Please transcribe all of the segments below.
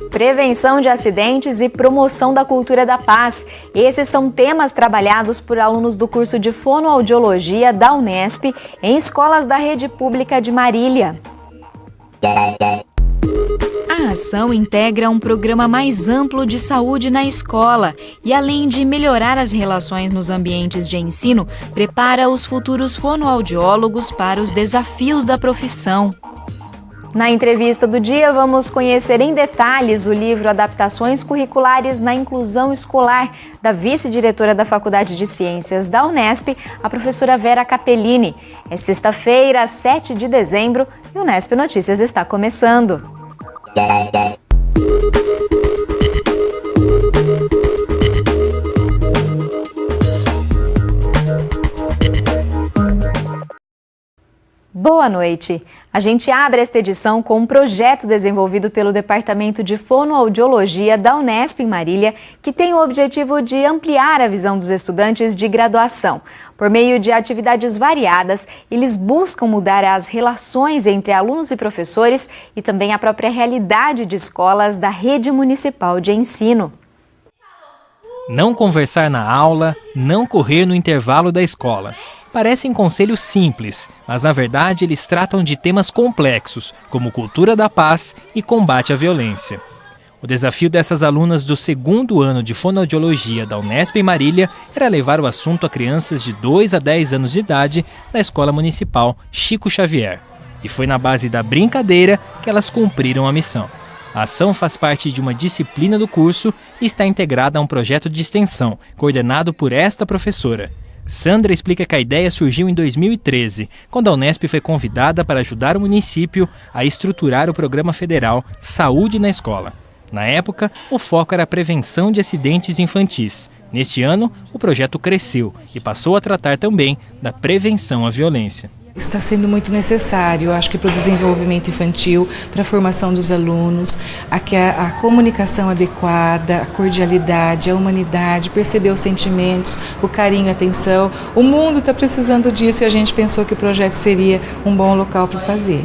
Prevenção de acidentes e promoção da cultura da paz. Esses são temas trabalhados por alunos do curso de Fonoaudiologia da Unesp em escolas da rede pública de Marília. A ação integra um programa mais amplo de saúde na escola e, além de melhorar as relações nos ambientes de ensino, prepara os futuros fonoaudiólogos para os desafios da profissão. Na entrevista do dia, vamos conhecer em detalhes o livro Adaptações Curriculares na Inclusão Escolar, da vice-diretora da Faculdade de Ciências da Unesp, a professora Vera Capellini. É sexta-feira, 7 de dezembro, e o Unesp Notícias está começando. Boa noite! A gente abre esta edição com um projeto desenvolvido pelo Departamento de Fonoaudiologia da Unesp em Marília, que tem o objetivo de ampliar a visão dos estudantes de graduação. Por meio de atividades variadas, eles buscam mudar as relações entre alunos e professores e também a própria realidade de escolas da rede municipal de ensino. Não conversar na aula, não correr no intervalo da escola. Parecem conselhos simples, mas na verdade eles tratam de temas complexos, como cultura da paz e combate à violência. O desafio dessas alunas do segundo ano de Fonoaudiologia da Unesp em Marília era levar o assunto a crianças de 2 a 10 anos de idade da Escola Municipal Chico Xavier. E foi na base da brincadeira que elas cumpriram a missão. A ação faz parte de uma disciplina do curso e está integrada a um projeto de extensão, coordenado por esta professora. Sandra explica que a ideia surgiu em 2013, quando a Unesp foi convidada para ajudar o município a estruturar o programa federal Saúde na Escola. Na época, o foco era a prevenção de acidentes infantis. Neste ano, o projeto cresceu e passou a tratar também da prevenção à violência. Está sendo muito necessário, eu acho que para o desenvolvimento infantil, para a formação dos alunos, a comunicação adequada, a cordialidade, a humanidade, perceber os sentimentos, o carinho, a atenção. O mundo está precisando disso e a gente pensou que o projeto seria um bom local para fazer.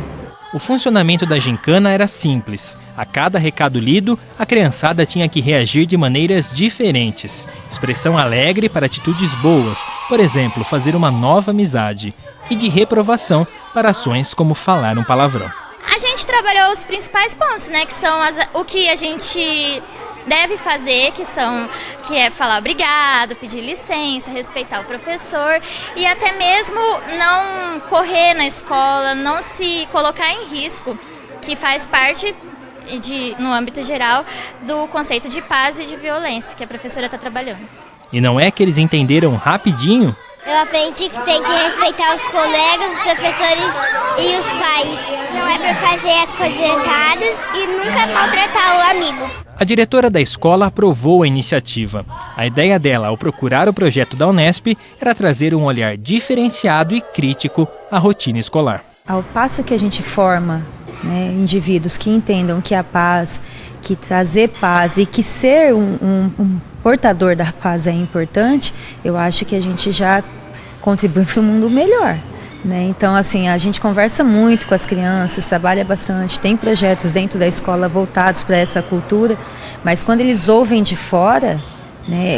O funcionamento da gincana era simples. A cada recado lido, a criançada tinha que reagir de maneiras diferentes. Expressão alegre para atitudes boas, por exemplo, fazer uma nova amizade. E de reprovação para ações como falar um palavrão. A gente trabalhou os principais pontos, né, que são o que a gente deve fazer, que é falar obrigado, pedir licença, respeitar o professor e até mesmo não correr na escola, não se colocar em risco, que faz parte no âmbito geral do conceito de paz e de violência que a professora está trabalhando. E não é que eles entenderam rapidinho? Eu aprendi que tem que respeitar os colegas, os professores e os pais. Não é para fazer as coisas erradas e nunca maltratar o amigo. A diretora da escola aprovou a iniciativa. A ideia dela, ao procurar o projeto da Unesp, era trazer um olhar diferenciado e crítico à rotina escolar. Ao passo que a gente forma, indivíduos que entendam que a paz, que trazer paz e que ser um portador da paz é importante, eu acho que a gente já contribui para um mundo melhor. Então, assim, a gente conversa muito com as crianças, trabalha bastante, tem projetos dentro da escola voltados para essa cultura, mas quando eles ouvem de fora,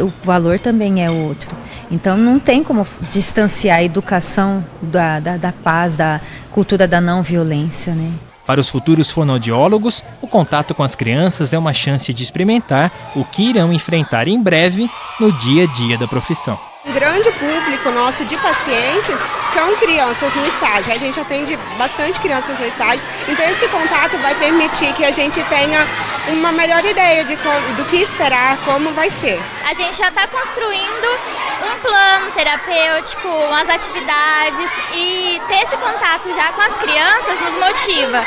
o valor também é outro. Então, não tem como distanciar a educação da paz, da cultura da não violência, Para os futuros fonoaudiólogos, o contato com as crianças é uma chance de experimentar o que irão enfrentar em breve no dia a dia da profissão. Um grande público nosso de pacientes são crianças no estágio. A gente atende bastante crianças no estágio, então esse contato vai permitir que a gente tenha uma melhor ideia do que esperar, como vai ser. A gente já está construindo um plano terapêutico, umas atividades e ter esse contato já com as crianças nos motiva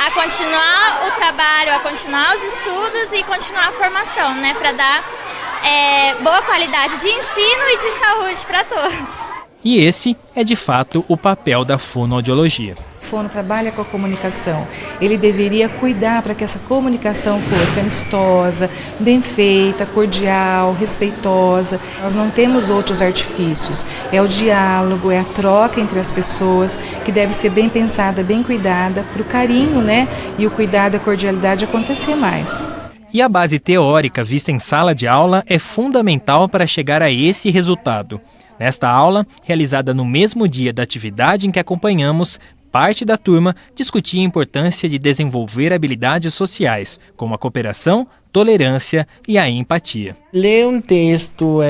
a continuar o trabalho, a continuar os estudos e continuar a formação, para dar boa qualidade de ensino e de saúde para todos. E esse é de fato o papel da fonoaudiologia. O fono trabalha com a comunicação. Ele deveria cuidar para que essa comunicação fosse amistosa, bem feita, cordial, respeitosa. Nós não temos outros artifícios. É o diálogo, é a troca entre as pessoas que deve ser bem pensada, bem cuidada, para o carinho, e o cuidado e a cordialidade acontecer mais. E a base teórica vista em sala de aula é fundamental para chegar a esse resultado. Nesta aula, realizada no mesmo dia da atividade em que acompanhamos, parte da turma discutia a importância de desenvolver habilidades sociais, como a cooperação, tolerância e a empatia. Ler um texto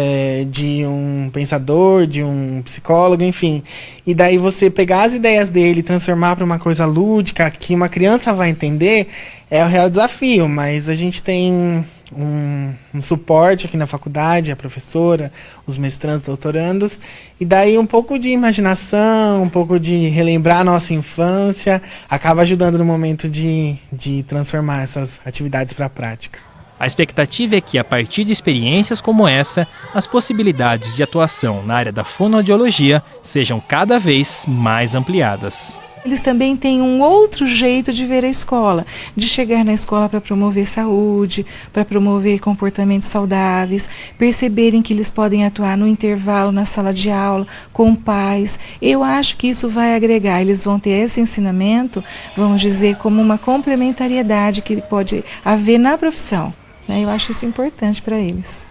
de um pensador, de um psicólogo, enfim, e daí você pegar as ideias dele e transformar para uma coisa lúdica que uma criança vai entender, é o real desafio, mas a gente tem um suporte aqui na faculdade, a professora, os mestrandos, doutorandos, e daí um pouco de imaginação, um pouco de relembrar a nossa infância, acaba ajudando no momento de transformar essas atividades para a prática. A expectativa é que, a partir de experiências como essa, as possibilidades de atuação na área da fonoaudiologia sejam cada vez mais ampliadas. Eles também têm um outro jeito de ver a escola, de chegar na escola para promover saúde, para promover comportamentos saudáveis, perceberem que eles podem atuar no intervalo, na sala de aula, com pais. Eu acho que isso vai agregar, eles vão ter esse ensinamento, vamos dizer, como uma complementariedade que pode haver na profissão. Eu acho isso importante para eles.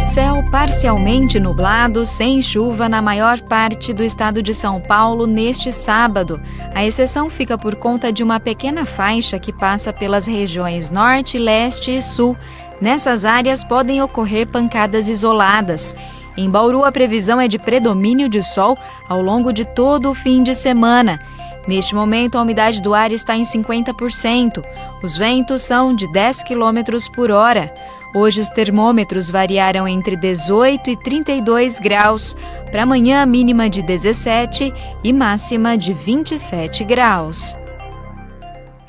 Céu parcialmente nublado, sem chuva na maior parte do estado de São Paulo neste sábado. A exceção fica por conta de uma pequena faixa que passa pelas regiões norte, leste e sul. Nessas áreas podem ocorrer pancadas isoladas. Em Bauru, a previsão é de predomínio de sol ao longo de todo o fim de semana. Neste momento, a umidade do ar está em 50%. Os ventos são de 10 km por hora. Hoje, os termômetros variaram entre 18 e 32 graus. Para amanhã, mínima de 17 e máxima de 27 graus.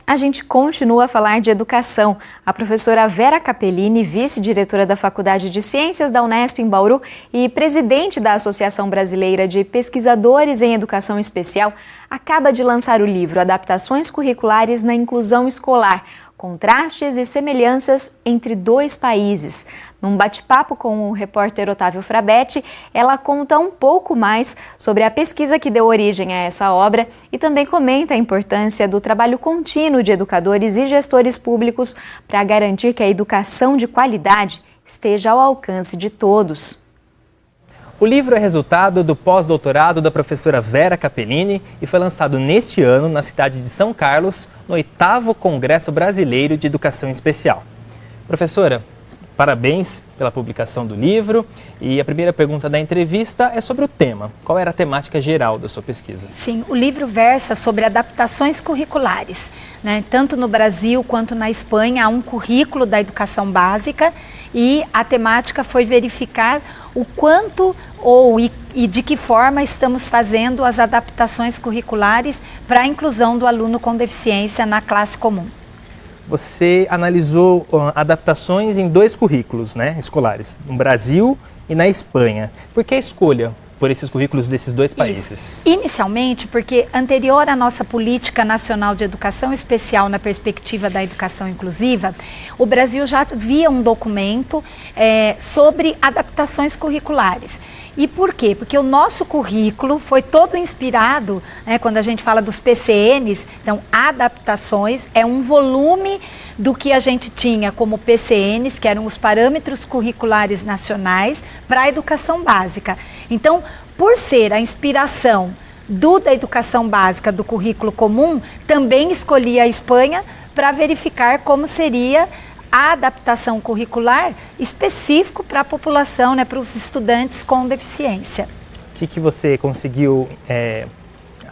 A gente continua a falar de educação. A professora Vera Capellini, vice-diretora da Faculdade de Ciências da Unesp em Bauru e presidente da Associação Brasileira de Pesquisadores em Educação Especial, acaba de lançar o livro Adaptações Curriculares na Inclusão Escolar, Contrastes e Semelhanças entre dois países. Num bate-papo com o repórter Otávio Frabetti, ela conta um pouco mais sobre a pesquisa que deu origem a essa obra e também comenta a importância do trabalho contínuo de educadores e gestores públicos para garantir que a educação de qualidade esteja ao alcance de todos. O livro é resultado do pós-doutorado da professora Vera Capellini e foi lançado neste ano na cidade de São Carlos, no 8º Congresso Brasileiro de Educação Especial. Professora, parabéns pela publicação do livro e a primeira pergunta da entrevista é sobre o tema. Qual era a temática geral da sua pesquisa? Sim, o livro versa sobre adaptações curriculares, né? Tanto no Brasil quanto na Espanha há um currículo da educação básica e a temática foi verificar o quanto e de que forma estamos fazendo as adaptações curriculares para a inclusão do aluno com deficiência na classe comum. Você analisou adaptações em 2 currículos, né, escolares, no Brasil e na Espanha. Por que a escolha por esses currículos desses 2 países? Isso. Inicialmente, porque anterior à nossa Política Nacional de Educação Especial na perspectiva da educação inclusiva, o Brasil já via um documento sobre adaptações curriculares. E por quê? Porque o nosso currículo foi todo inspirado, né, quando a gente fala dos PCNs, então adaptações é um volume do que a gente tinha como PCNs, que eram os Parâmetros Curriculares Nacionais para a Educação Básica. Então, por ser a inspiração da educação básica do currículo comum, também escolhi a Espanha para verificar como seria a adaptação curricular específico para a população, né, para os estudantes com deficiência. O que você conseguiu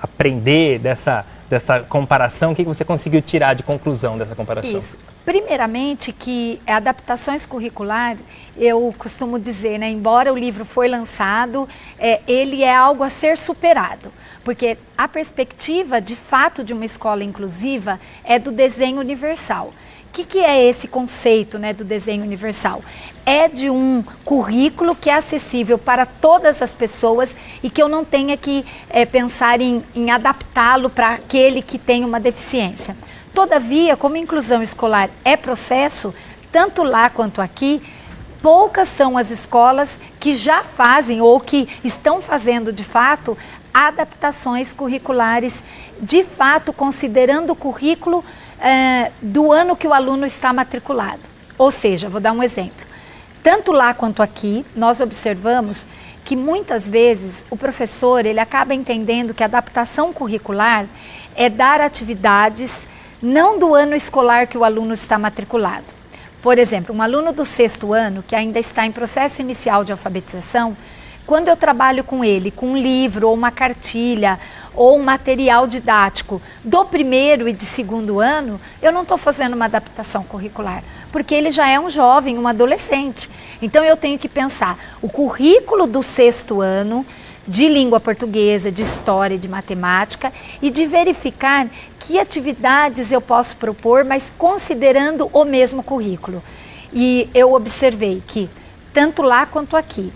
aprender dessa comparação? O que você conseguiu tirar de conclusão dessa comparação? Isso. Primeiramente, que adaptações curriculares, eu costumo dizer, né, embora o livro foi lançado, ele é algo a ser superado. Porque a perspectiva, de fato, de uma escola inclusiva é do desenho universal. O que é esse conceito, né, do desenho universal? É de um currículo que é acessível para todas as pessoas e que eu não tenha que pensar em adaptá-lo para aquele que tem uma deficiência. Todavia, como inclusão escolar é processo, tanto lá quanto aqui, poucas são as escolas que já fazem ou que estão fazendo de fato adaptações curriculares, de fato considerando o currículo do ano que o aluno está matriculado. Ou seja, vou dar um exemplo. Tanto lá quanto aqui, nós observamos que muitas vezes o professor ele acaba entendendo que a adaptação curricular é dar atividades não do ano escolar que o aluno está matriculado. Por exemplo, um aluno do 6º ano que ainda está em processo inicial de alfabetização, quando eu trabalho com ele, com um livro ou uma cartilha ou um material didático do 1º e de 2º ano, eu não estou fazendo uma adaptação curricular, porque ele já é um jovem, um adolescente. Então eu tenho que pensar o currículo do 6º ano de língua portuguesa, de história e de matemática e de verificar que atividades eu posso propor, mas considerando o mesmo currículo. E eu observei que, tanto lá quanto aqui,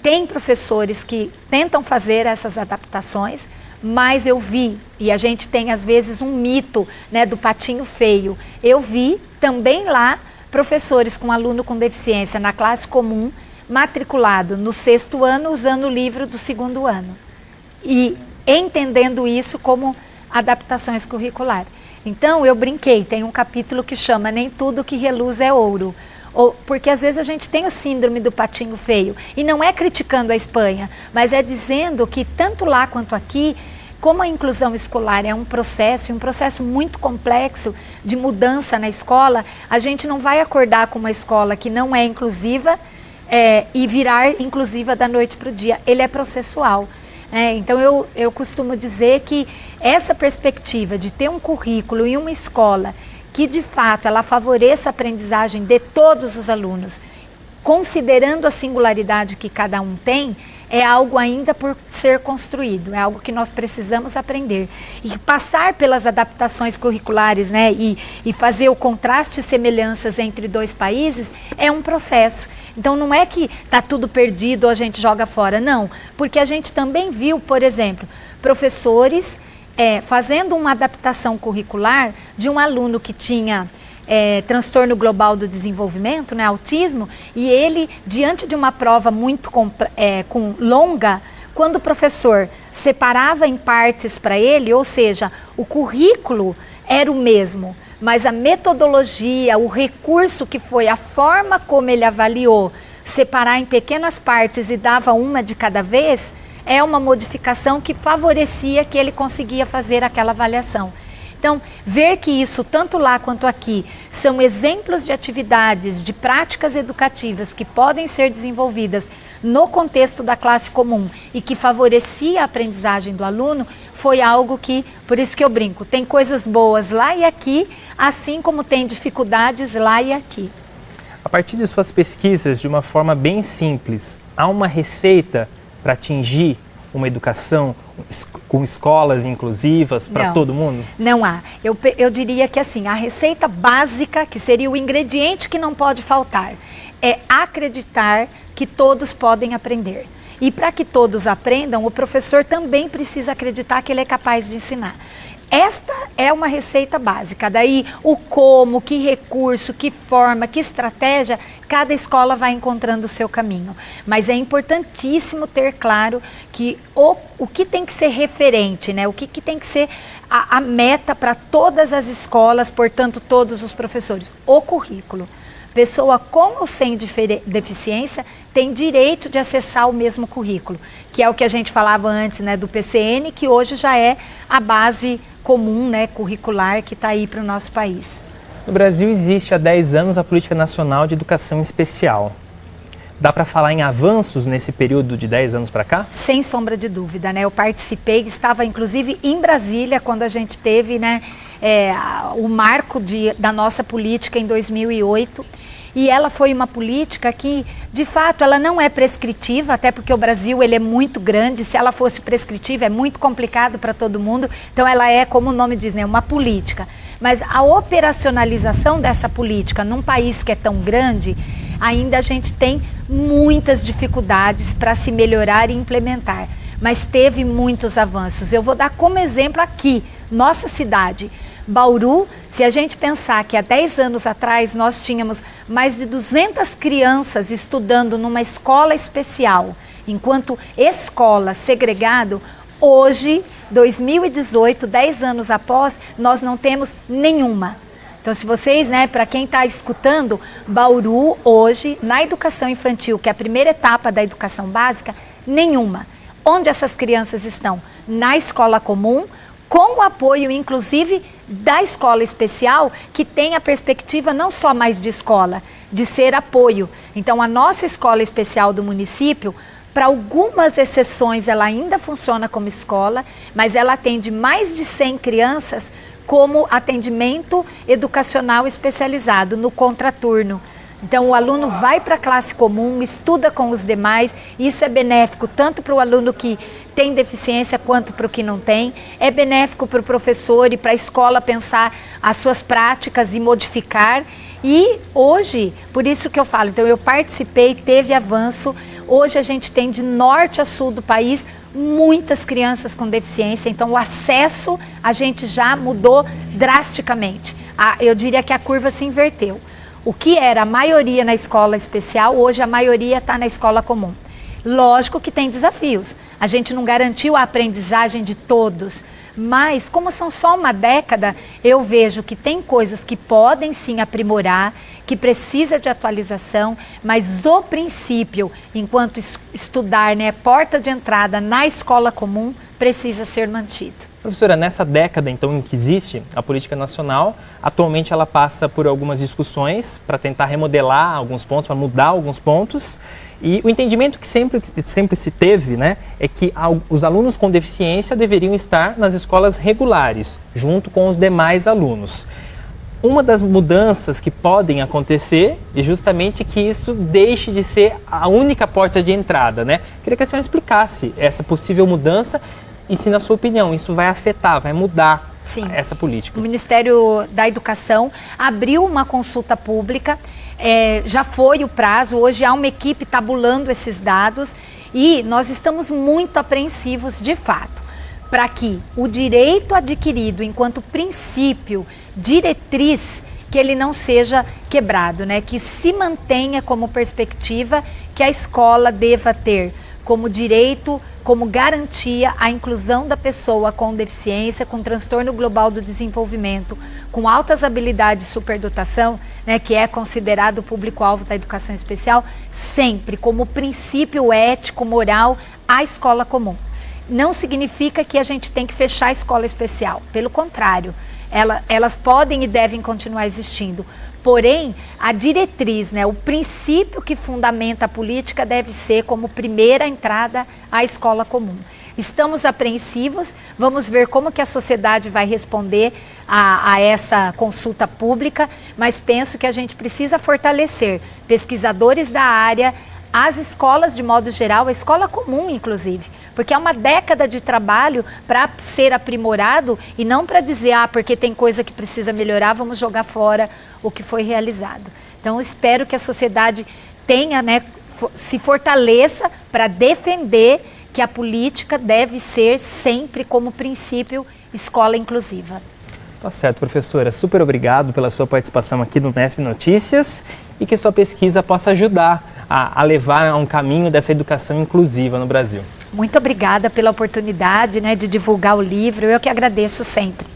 tem professores que tentam fazer essas adaptações, mas eu vi, e a gente tem às vezes um mito, né, do patinho feio, eu vi também lá professores com aluno com deficiência na classe comum, matriculado no 6º ano, usando o livro do 2º ano. E entendendo isso como adaptações curriculares. Então eu brinquei, tem um capítulo que chama Nem Tudo Que Reluz é Ouro. Porque às vezes a gente tem o síndrome do patinho feio, e não é criticando a Espanha, mas é dizendo que tanto lá quanto aqui, como a inclusão escolar é um processo muito complexo de mudança na escola, a gente não vai acordar com uma escola que não é inclusiva e virar inclusiva da noite para o dia. Ele é processual. Então eu costumo dizer que essa perspectiva de ter um currículo e uma escola que de fato ela favoreça a aprendizagem de todos os alunos, considerando a singularidade que cada um tem, é algo ainda por ser construído, é algo que nós precisamos aprender. E passar pelas adaptações curriculares, né, e fazer o contraste e semelhanças entre dois países é um processo. Então não é que está tudo perdido ou a gente joga fora, não. Porque a gente também viu, por exemplo, professores fazendo uma adaptação curricular de um aluno que tinha transtorno global do desenvolvimento, né, autismo, e ele, diante de uma prova muito longa, quando o professor separava em partes para ele, ou seja, o currículo era o mesmo, mas a metodologia, o recurso que foi a forma como ele avaliou, separar em pequenas partes e dava uma de cada vez, é uma modificação que favorecia que ele conseguia fazer aquela avaliação. Então, ver que isso, tanto lá quanto aqui, são exemplos de atividades, de práticas educativas que podem ser desenvolvidas no contexto da classe comum e que favorecia a aprendizagem do aluno, foi algo que, por isso que eu brinco, tem coisas boas lá e aqui, assim como tem dificuldades lá e aqui. A partir de suas pesquisas, de uma forma bem simples, há uma receita para atingir uma educação com escolas inclusivas para todo mundo? Não há. Eu diria que assim, a receita básica, que seria o ingrediente que não pode faltar, é acreditar que todos podem aprender. E para que todos aprendam, o professor também precisa acreditar que ele é capaz de ensinar. Esta é uma receita básica, daí o como, que recurso, que forma, que estratégia, cada escola vai encontrando o seu caminho. Mas é importantíssimo ter claro que o que tem que ser referente, né? O que tem que ser a meta para todas as escolas, portanto todos os professores, o currículo. Pessoa com ou sem deficiência tem direito de acessar o mesmo currículo, que é o que a gente falava antes, né, do PCN, que hoje já é a base comum, né, curricular que está aí para o nosso país. No Brasil existe há 10 anos a Política Nacional de Educação Especial. Dá para falar em avanços nesse período de 10 anos para cá? Sem sombra de dúvida, né? Eu participei, estava inclusive em Brasília quando a gente teve, né, o marco da nossa política em 2008. E ela foi uma política que, de fato, ela não é prescritiva, até porque o Brasil ele é muito grande. Se ela fosse prescritiva, é muito complicado para todo mundo. Então, ela é, como o nome diz, né, uma política. Mas a operacionalização dessa política num país que é tão grande, ainda a gente tem muitas dificuldades para se melhorar e implementar. Mas teve muitos avanços. Eu vou dar como exemplo aqui, nossa cidade. Bauru, se a gente pensar que há 10 anos atrás nós tínhamos mais de 200 crianças estudando numa escola especial, enquanto escola segregado, hoje, 2018, 10 anos após, nós não temos nenhuma. Então, se vocês, para quem está escutando, Bauru hoje, na educação infantil, que é a primeira etapa da educação básica, nenhuma. Onde essas crianças estão? Na escola comum, com o apoio, inclusive, da escola especial, que tem a perspectiva não só mais de escola, de ser apoio. Então, a nossa escola especial do município, para algumas exceções, ela ainda funciona como escola, mas ela atende mais de 100 crianças como atendimento educacional especializado, no contraturno. Então, o aluno vai para a classe comum, estuda com os demais, isso é benéfico tanto para o aluno que tem deficiência quanto para o que não tem, é benéfico para o professor e para a escola pensar as suas práticas e modificar. E hoje, por isso que eu falo, então eu participei, teve avanço, hoje a gente tem de norte a sul do país muitas crianças com deficiência, então o acesso a gente já mudou drasticamente. Eu diria que a curva se inverteu. O que era a maioria na escola especial, hoje a maioria está na escola comum. Lógico que tem desafios. A gente não garantiu a aprendizagem de todos, mas como são só uma década, eu vejo que tem coisas que podem sim aprimorar, que precisa de atualização, mas o princípio, enquanto estudar, porta de entrada na escola comum, precisa ser mantido. Professora, nessa década então em que existe a política nacional, atualmente ela passa por algumas discussões para tentar remodelar alguns pontos, para mudar alguns pontos. E o entendimento que sempre se teve, é que os alunos com deficiência deveriam estar nas escolas regulares, junto com os demais alunos. Uma das mudanças que podem acontecer é justamente que isso deixe de ser a única porta de entrada, Queria que a senhora explicasse essa possível mudança e se, na sua opinião, isso vai afetar, vai mudar essa política. O Ministério da Educação abriu uma consulta pública, já foi o prazo, hoje há uma equipe tabulando esses dados e nós estamos muito apreensivos de fato, para que o direito adquirido enquanto princípio, diretriz, que ele não seja quebrado, que se mantenha como perspectiva que a escola deva ter como direito, como garantia a inclusão da pessoa com deficiência, com transtorno global do desenvolvimento, com altas habilidades de superdotação, que é considerado o público-alvo da educação especial, sempre como princípio ético, moral, a escola comum. Não significa que a gente tem que fechar a escola especial, pelo contrário, elas podem e devem continuar existindo. Porém, a diretriz, o princípio que fundamenta a política deve ser como primeira entrada à escola comum. Estamos apreensivos, vamos ver como que a sociedade vai responder a essa consulta pública, mas penso que a gente precisa fortalecer pesquisadores da área, as escolas de modo geral, a escola comum inclusive, porque é uma década de trabalho para ser aprimorado e não para dizer, porque tem coisa que precisa melhorar, vamos jogar fora o que foi realizado. Então, espero que a sociedade tenha, se fortaleça para defender que a política deve ser sempre como princípio escola inclusiva. Tá certo, professora. Super obrigado pela sua participação aqui no Unesp Notícias e que sua pesquisa possa ajudar a levar a um caminho dessa educação inclusiva no Brasil. Muito obrigada pela oportunidade de divulgar o livro, eu que agradeço sempre.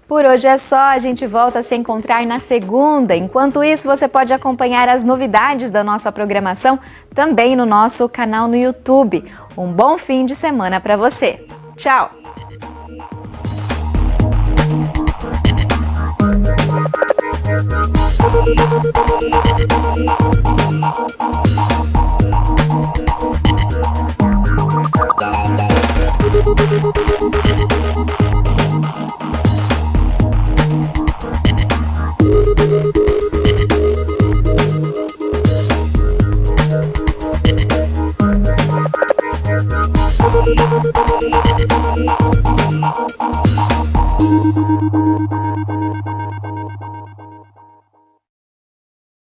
Por hoje é só, a gente volta a se encontrar na segunda. Enquanto isso, você pode acompanhar as novidades da nossa programação também no nosso canal no YouTube. Um bom fim de semana para você. Tchau! Thank you.